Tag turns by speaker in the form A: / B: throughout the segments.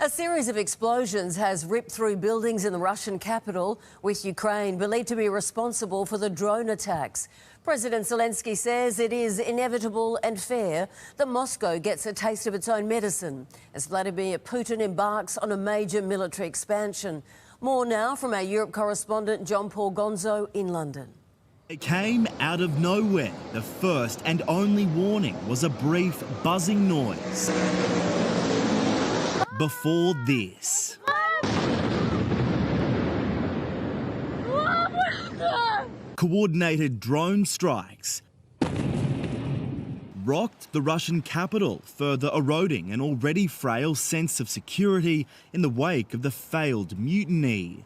A: A series of explosions has ripped through buildings in the Russian capital, with Ukraine believed to be responsible for the drone attacks. President Zelensky says it is inevitable and fair that Moscow gets a taste of its own medicine as Vladimir Putin embarks on a major military expansion. More now from our Europe correspondent John Paul Gonzo in London.
B: It came out of nowhere. The first and only warning was a brief buzzing noise. Before this, coordinated drone strikes rocked the Russian capital, further eroding an already frail sense of security in the wake of the failed mutiny.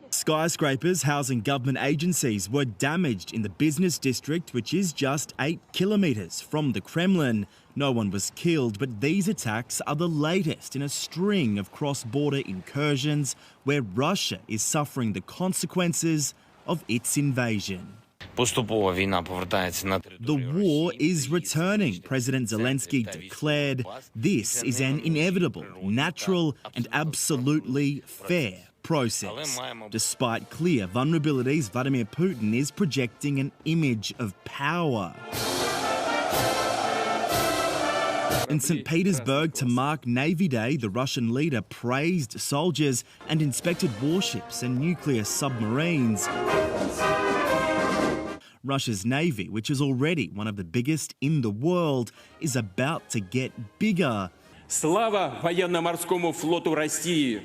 B: Skyscrapers housing government agencies were damaged in the business district, which is just 8 kilometres from the Kremlin. No one was killed, but these attacks are the latest in a string of cross-border incursions where Russia is suffering the consequences of its invasion. The war is returning, President Zelensky declared. This is an inevitable, natural and absolutely fair process. Despite clear vulnerabilities, Vladimir Putin is projecting an image of power. In St. Petersburg, to mark Navy Day, the Russian leader praised soldiers and inspected warships and nuclear submarines. Russia's navy, which is already one of the biggest in the world, is about to get bigger.
C: Слава военно-морскому флоту России!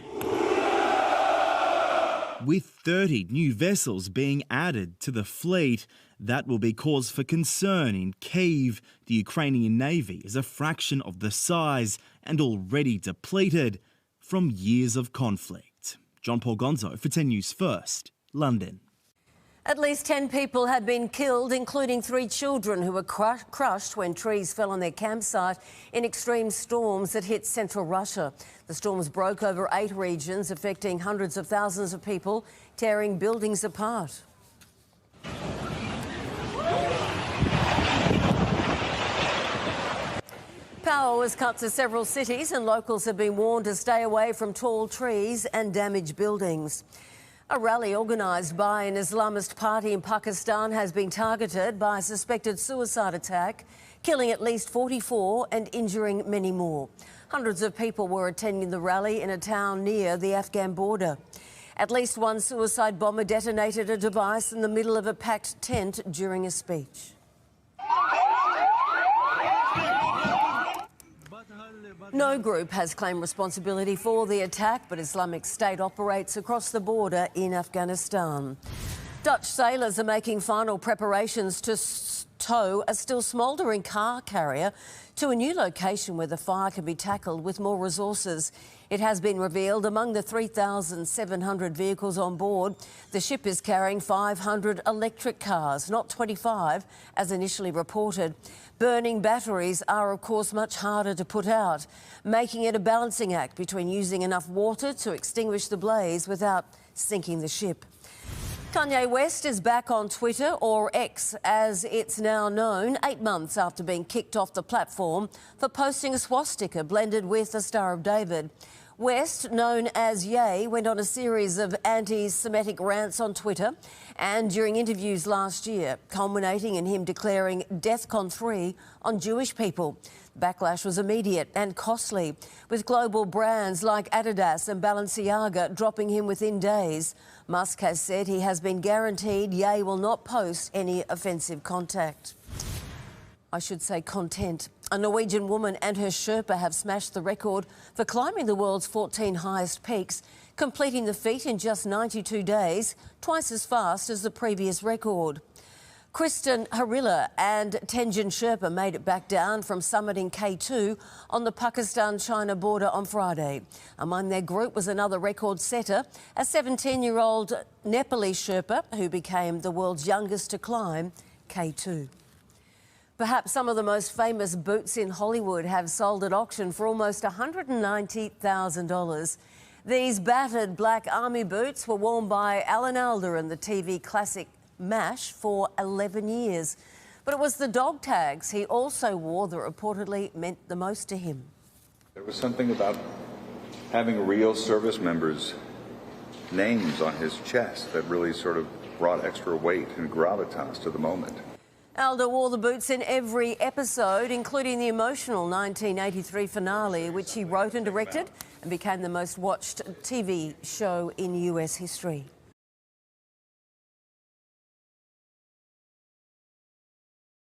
B: With 30 new vessels being added to the fleet, that will be cause for concern in Kyiv. The Ukrainian navy is a fraction of the size and already depleted from years of conflict. John Paul Gonzo for 10 News First, London.
A: At least 10 people have been killed, including 3 children who were crushed when trees fell on their campsite in extreme storms that hit central Russia. The storms broke over 8 regions, affecting hundreds of thousands of people, tearing buildings apart. Power was cut to several cities and locals have been warned to stay away from tall trees and damaged buildings. A rally organised by an Islamist party in Pakistan has been targeted by a suspected suicide attack, killing at least 44 and injuring many more. Hundreds of people were attending the rally in a town near the Afghan border. At least one suicide bomber detonated a device in the middle of a packed tent during a speech. No group has claimed responsibility for the attack, but Islamic State operates across the border in Afghanistan. Dutch sailors are making final preparations to tow a still smouldering car carrier to a new location where the fire can be tackled with more resources. It has been revealed among the 3,700 vehicles on board, the ship is carrying 500 electric cars, not 25 as initially reported. Burning batteries are, of course, much harder to put out, making it a balancing act between using enough water to extinguish the blaze without sinking the ship. Kanye West is back on Twitter, or X as it's now known, 8 months after being kicked off the platform for posting a swastika blended with the Star of David. West, known as Ye, went on a series of anti-Semitic rants on Twitter and during interviews last year, culminating in him declaring DEFCON 3 on Jewish people. Backlash was immediate and costly, with global brands like Adidas and Balenciaga dropping him within days. Musk has said he has been guaranteed Ye will not post any offensive content. A Norwegian woman and her Sherpa have smashed the record for climbing the world's 14 highest peaks, completing the feat in just 92 days, twice as fast as the previous record. Kristen Harila and Tenjin Sherpa made it back down from summiting K2 on the Pakistan-China border on Friday. Among their group was another record setter, a 17-year-old Nepalese Sherpa who became the world's youngest to climb K2. Perhaps some of the most famous boots in Hollywood have sold at auction for almost $190,000. These battered black army boots were worn by Alan Alda in the TV classic MASH for 11 years. But it was the dog tags he also wore that reportedly meant the most to him.
D: There was something about having real service members' names on his chest that really sort of brought extra weight and gravitas to the moment.
A: Aldo wore the boots in every episode, including the emotional 1983 finale, which he wrote and directed and became the most watched TV show in US history.